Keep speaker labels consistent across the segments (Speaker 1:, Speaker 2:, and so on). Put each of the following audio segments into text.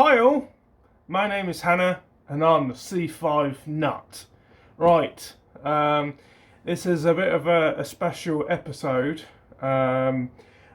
Speaker 1: Hi all, my name is Hannah and I'm the C5 nut. Right, this is a bit of a special episode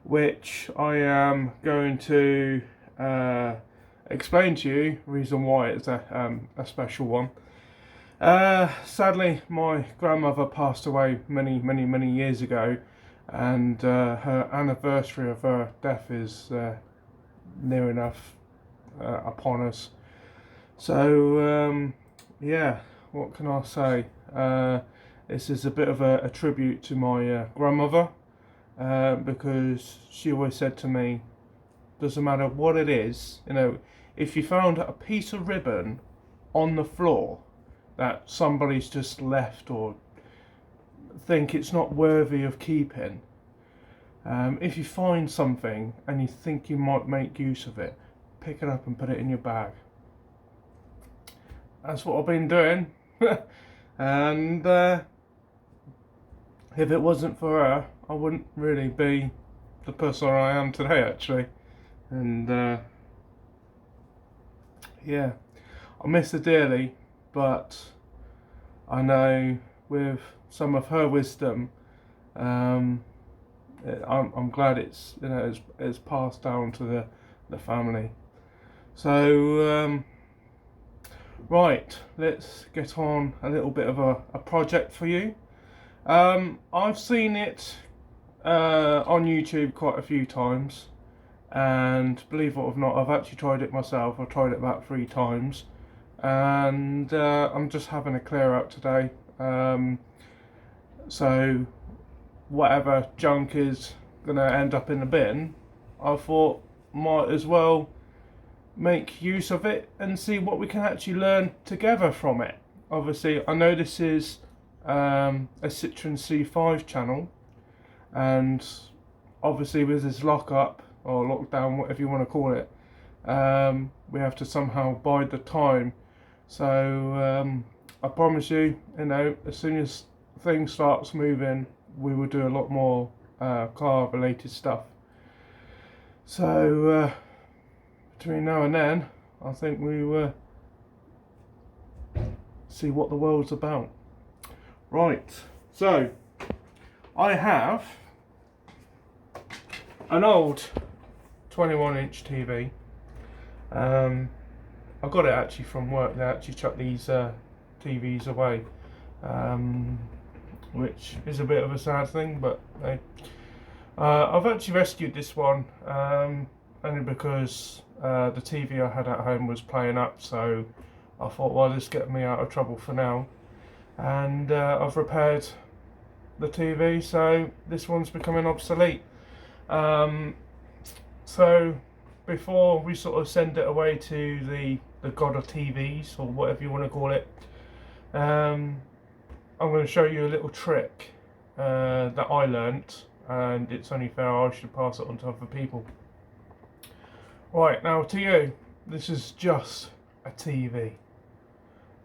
Speaker 1: which I am going to explain to you the reason why it's a special one. Sadly, my grandmother passed away many years ago, and her anniversary of her death is near enough upon us. So yeah, what can I say? This is a bit of a tribute to my grandmother, because she always said to me, doesn't matter what it is, if you found a piece of ribbon on the floor that somebody's just left or think it's not worthy of keeping, if you find something and you think you might make use of it, pick it up and put it in your bag. That's what I've been doing. And if it wasn't for her, I wouldn't really be the person I am today, actually. And yeah, I miss her dearly, but I know with some of her wisdom, I'm glad it's it's passed down to the family. So right, let's get on a little bit of a project for you. I've seen it on YouTube quite a few times, and believe it or not, I've actually tried it myself. I've tried it about 3 times, and I'm just having a clear out today. So whatever junk is gonna end up in the bin, I thought might as well make use of it and see what we can actually learn together from it. Obviously, I know this is a Citroen C5 channel, and obviously with this lockup or lockdown, whatever you want to call it, we have to somehow bide the time. So I promise you, as soon as things starts moving, we will do a lot more car related stuff. So between now and then, I think we will see what the world's about. Right, so I have an old 21-inch TV. I got it actually from work. They actually chucked these TVs away, which is a bit of a sad thing, but hey. I've actually rescued this one only because the TV I had at home was playing up, so I thought, well, this get me out of trouble for now. And I've repaired the TV, so this one's becoming obsolete. So before we sort of send it away to the god of TVs, or whatever you want to call it, I'm going to show you a little trick that I learnt, and it's only fair I should pass it on to other people. Right, now to you, this is just a TV,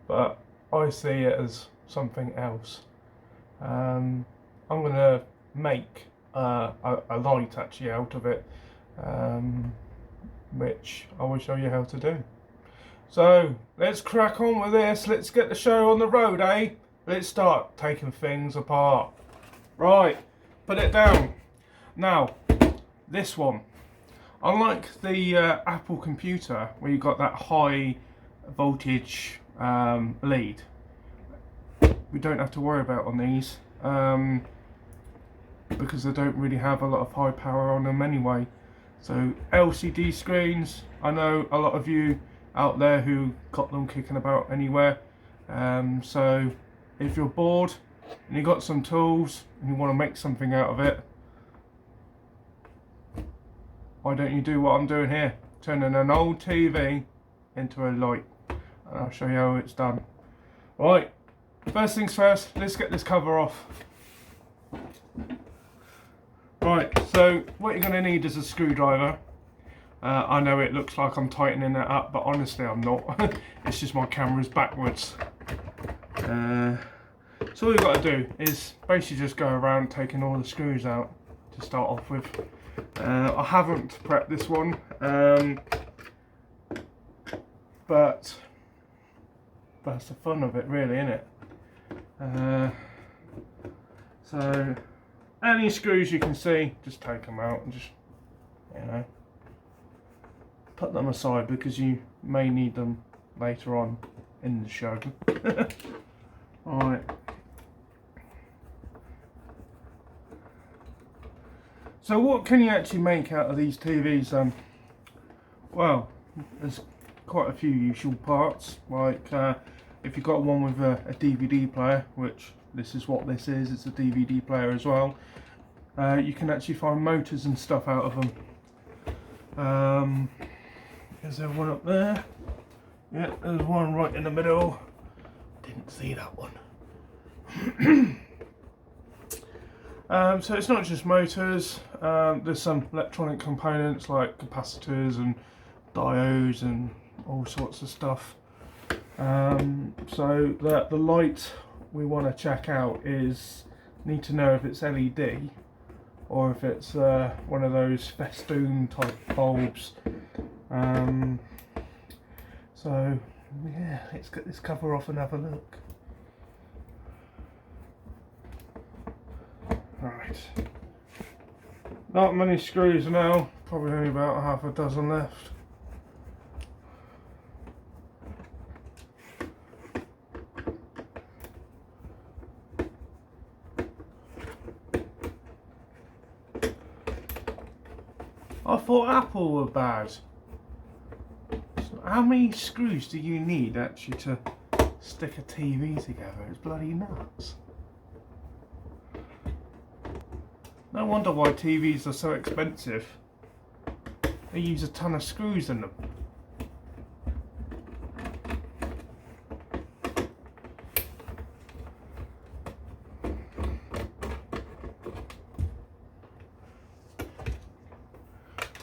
Speaker 1: but I see it as something else. I'm going to make a light actually out of it, which I will show you how to do. So let's crack on with this. Let's get the show on the road, eh? Let's start taking things apart. Right, put it down. Now, this one, unlike the Apple computer where you got that high voltage lead, we don't have to worry about on these, because they don't really have a lot of high power on them anyway. So LCD screens, I know a lot of you out there who got them kicking about anywhere. So if you're bored and you got some tools and you want to make something out of it, why don't you do what I'm doing here, turning an old TV into a light, and I'll show you how it's done. Right, first things first, let's get this cover off. Right, so what you're going to need is a screwdriver. I know it looks like I'm tightening it up, but honestly I'm not. It's just my camera's backwards. So all you've got to do is basically just go around taking all the screws out to start off with. I haven't prepped this one. but that's the fun of it, really, isn't it? So any screws you can see, just take them out and just, you know, put them aside because you may need them later on in the show. Alright. So what can you actually make out of these TVs then? Well, there's quite a few usual parts, like if you've got one with a DVD player, which this is what this is, it's a DVD player as well, you can actually find motors and stuff out of them. Is there one up there? Yeah, there's one right in the middle. Didn't see that one. So it's not just motors, there's some electronic components like capacitors and diodes and all sorts of stuff. So the light we want to check out need to know if it's LED or if it's one of those festoon type bulbs. So yeah, let's get this cover off and have a look. Right, not many screws now, probably only about half a dozen left. I thought Apple were bad. So how many screws do you need actually to stick a TV together? It's bloody nuts. No wonder why TVs are so expensive. They use a ton of screws in them.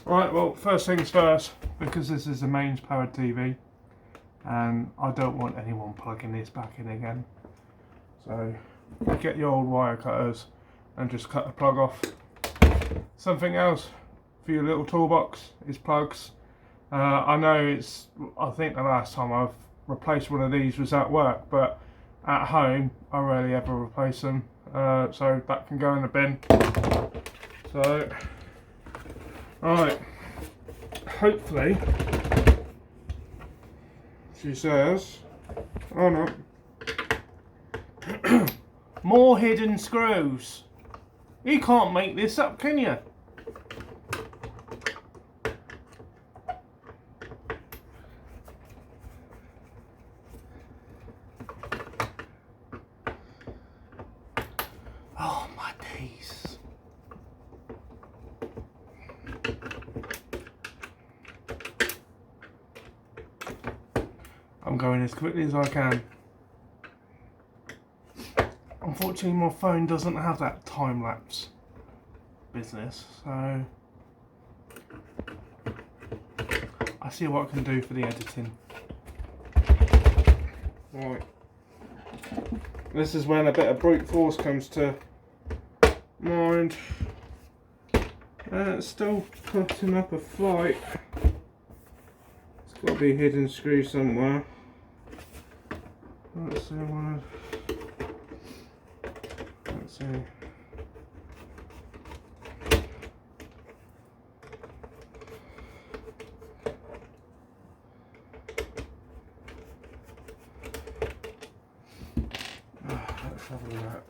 Speaker 1: Right, well, first things first, because this is a mains powered TV and I don't want anyone plugging this back in again. So get your old wire cutters and just cut the plug off. Something else for your little toolbox is plugs. I know I think the last time I've replaced one of these was at work, but at home I rarely ever replace them, so that can go in the bin. So, alright, hopefully, she says, oh no, more hidden screws. You can't make this up, can you? Oh my days. I'm going as quickly as I can. Unfortunately, my phone doesn't have that time-lapse business, so I see what I can do for the editing. Right. This is when a bit of brute force comes to mind. It's still putting up a fight. It's got to be a hidden screw somewhere. Let's see one. Let's see. Let's have a look.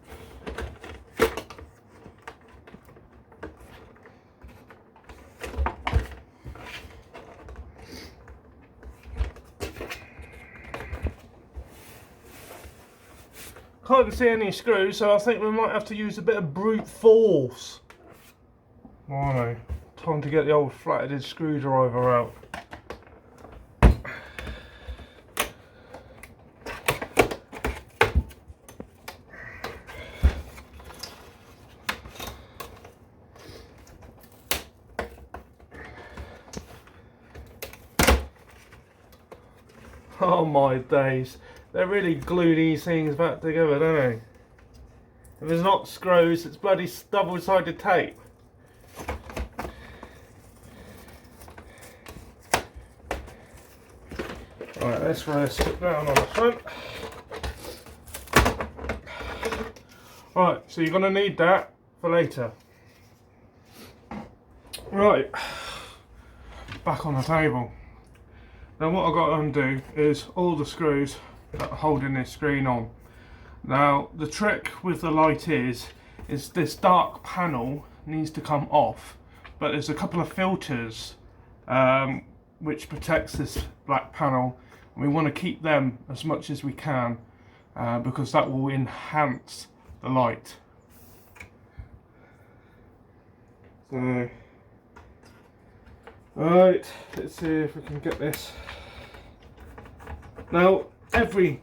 Speaker 1: Can't see any screws, so I think we might have to use a bit of brute force. Righto, time to get the old flat-headed screwdriver out. Oh my days. They really glue these things back together, don't they? If it's not screws, it's bloody double-sided tape. Right, let's rest it down on the front. Right, so you're going to need that for later. Right, back on the table. Now what I've got to undo is all the screws that are holding this screen on. Now the trick with the light is this dark panel needs to come off, but there's a couple of filters which protects this black panel, and we want to keep them as much as we can because that will enhance the light. So, right, let's see if we can get this. Now every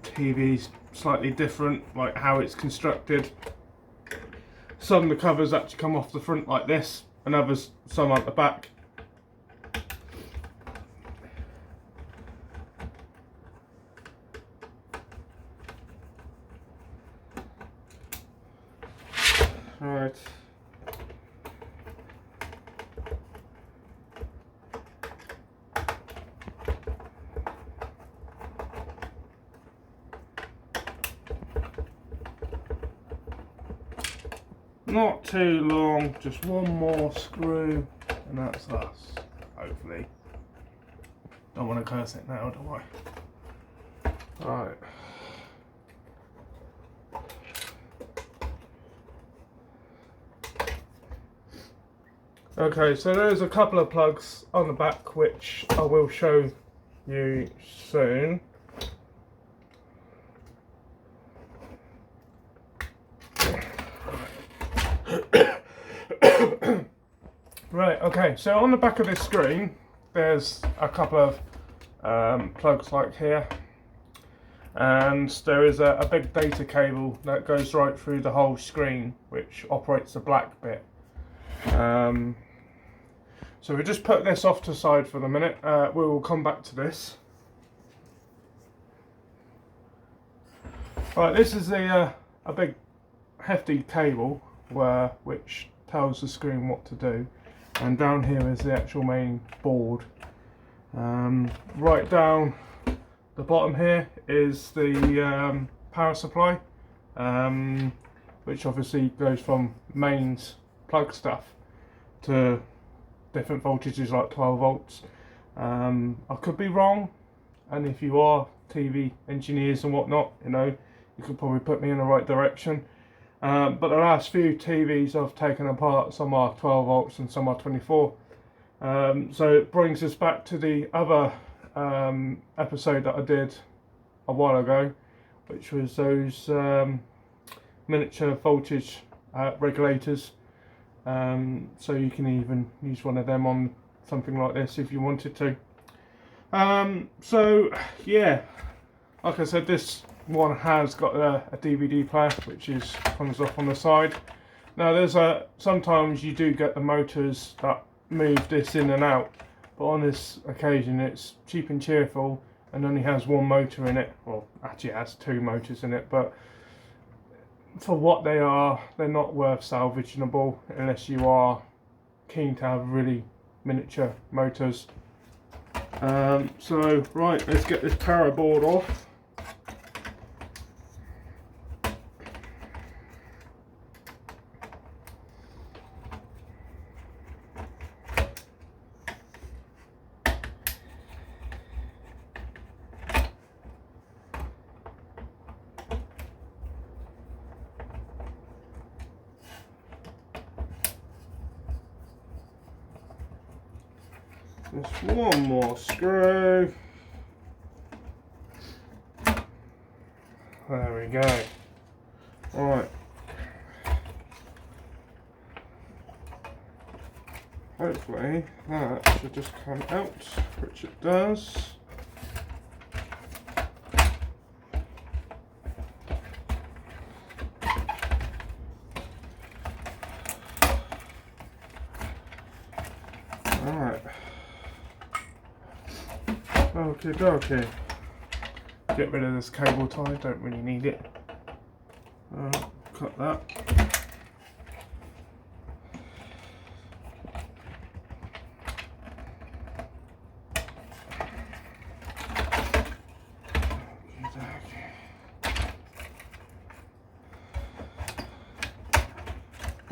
Speaker 1: TV's slightly different, like how it's constructed. Some of the covers actually come off the front like this, and others some at the back. Right. Not too long, just one more screw and that's us, hopefully. Don't want to curse it now, do I? Right. Okay, so there's a couple of plugs on the back which I will show you soon. Right, okay, so on the back of this screen there's a couple of plugs like here, and there is a big data cable that goes right through the whole screen which operates the black bit. So we just put this off to the side for the minute. We will come back to this. Right, this is a big hefty cable which tells the screen what to do, and down here is the actual main board. Right down the bottom here is the power supply, which obviously goes from mains plug stuff to different voltages like 12 volts. I could be wrong, and if you are TV engineers and whatnot, you know, you could probably put me in the right direction. But the last few TVs I've taken apart, some are 12 volts and some are 24. So it brings us back to the other episode that I did a while ago, which was those miniature voltage regulators. So you can even use one of them on something like this if you wanted to. So yeah, like I said, this one has got a DVD player which comes off on the side. Now there's sometimes you do get the motors that move this in and out, but on this occasion it's cheap and cheerful and only has one motor in it. Well, actually it has two motors in it, but for what they are, they're not worth salvageable unless you are keen to have really miniature motors. So right, let's get this power board off. Just one more screw. There we go. Right. Hopefully that should just come out, which it does. Alright. Okay. Get rid of this cable tie, don't really need it. Cut that.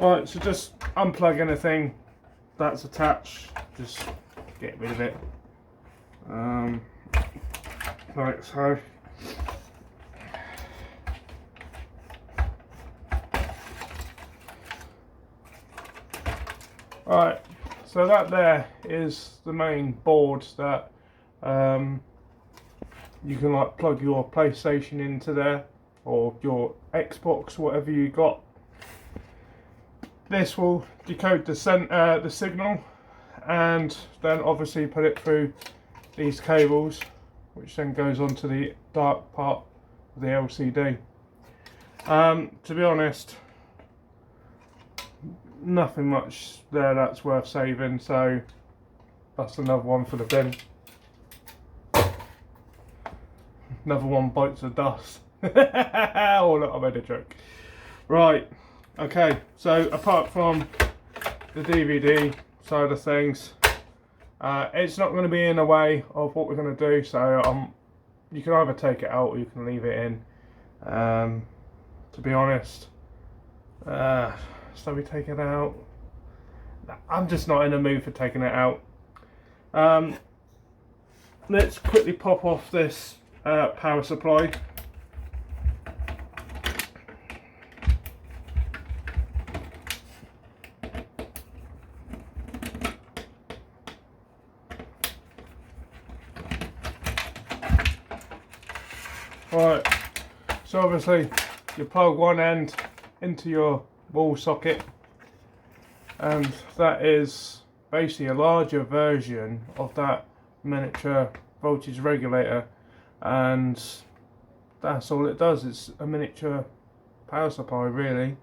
Speaker 1: Alright, so just unplug anything that's attached, just get rid of it. Like so. Right, so that there is the main board that you can like plug your PlayStation into there, or your Xbox, whatever you got. This will decode the signal, and then obviously put it through these cables, which then goes onto the dark part of the LCD. To be honest, nothing much there that's worth saving, so that's another one for the bin. Another one bites the dust. Oh look, I made a joke. Right, okay, so apart from the DVD side of things, it's not going to be in the way of what we're going to do, so you can either take it out or you can leave it in. To be honest, so we take it out. I'm just not in the mood for taking it out. Let's quickly pop off this power supply. Right, so obviously you plug one end into your wall socket, and that is basically a larger version of that miniature voltage regulator, and that's all it does. It's a miniature power supply really.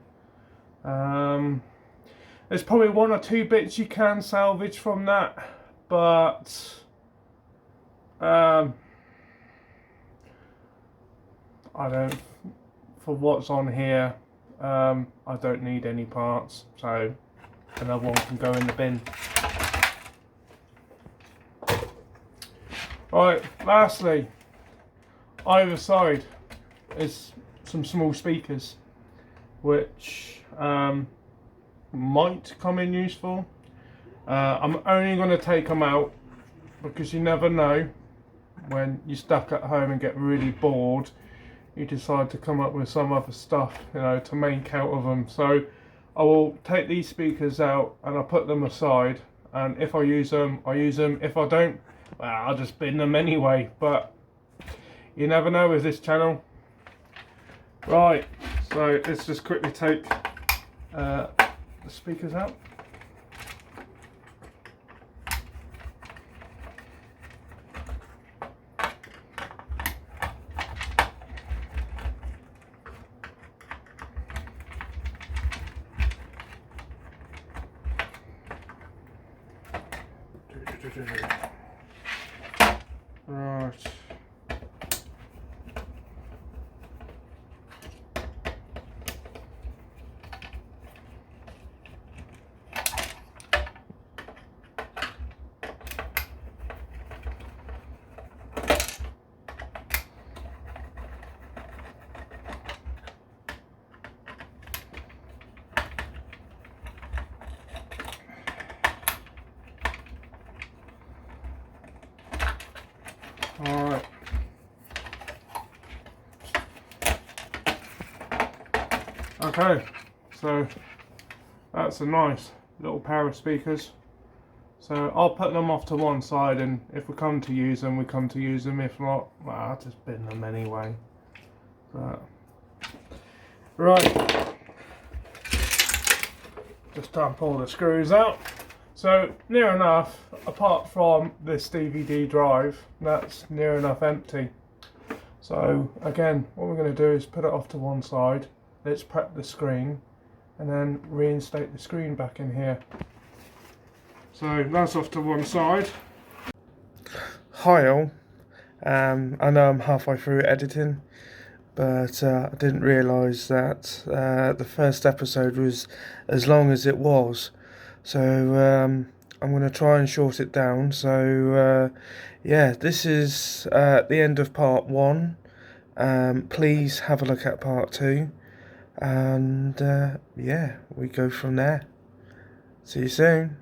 Speaker 1: There's probably one or two bits you can salvage from that, but I don't, for what's on here, I don't need any parts, so another one can go in the bin. Right, lastly, either side is some small speakers, which might come in useful. I'm only going to take them out because you never know when you're stuck at home and get really bored, you decide to come up with some other stuff, you know, to make out of them. So I will take these speakers out and I'll put them aside, and if I use them, I use them. If I don't, well, I'll just bin them anyway. But you never know with this channel. Right, so let's just quickly take the speakers out. Right. Alright. Okay, so that's a nice little pair of speakers. So I'll put them off to one side, and if we come to use them, we come to use them. If not, well, I'll just bin them anyway. But, right. Just time to pull the screws out. So near enough, apart from this DVD drive, that's near enough empty. So again, what we're going to do is put it off to one side. Let's prep the screen and then reinstate the screen back in here. So that's off to one side. Hi all, I know I'm halfway through editing, but I didn't realise that the first episode was as long as it was. So I'm going to try and short it down. So yeah, this is the end of part 1. Please have a look at part 2. and yeah, we go from there. See you soon.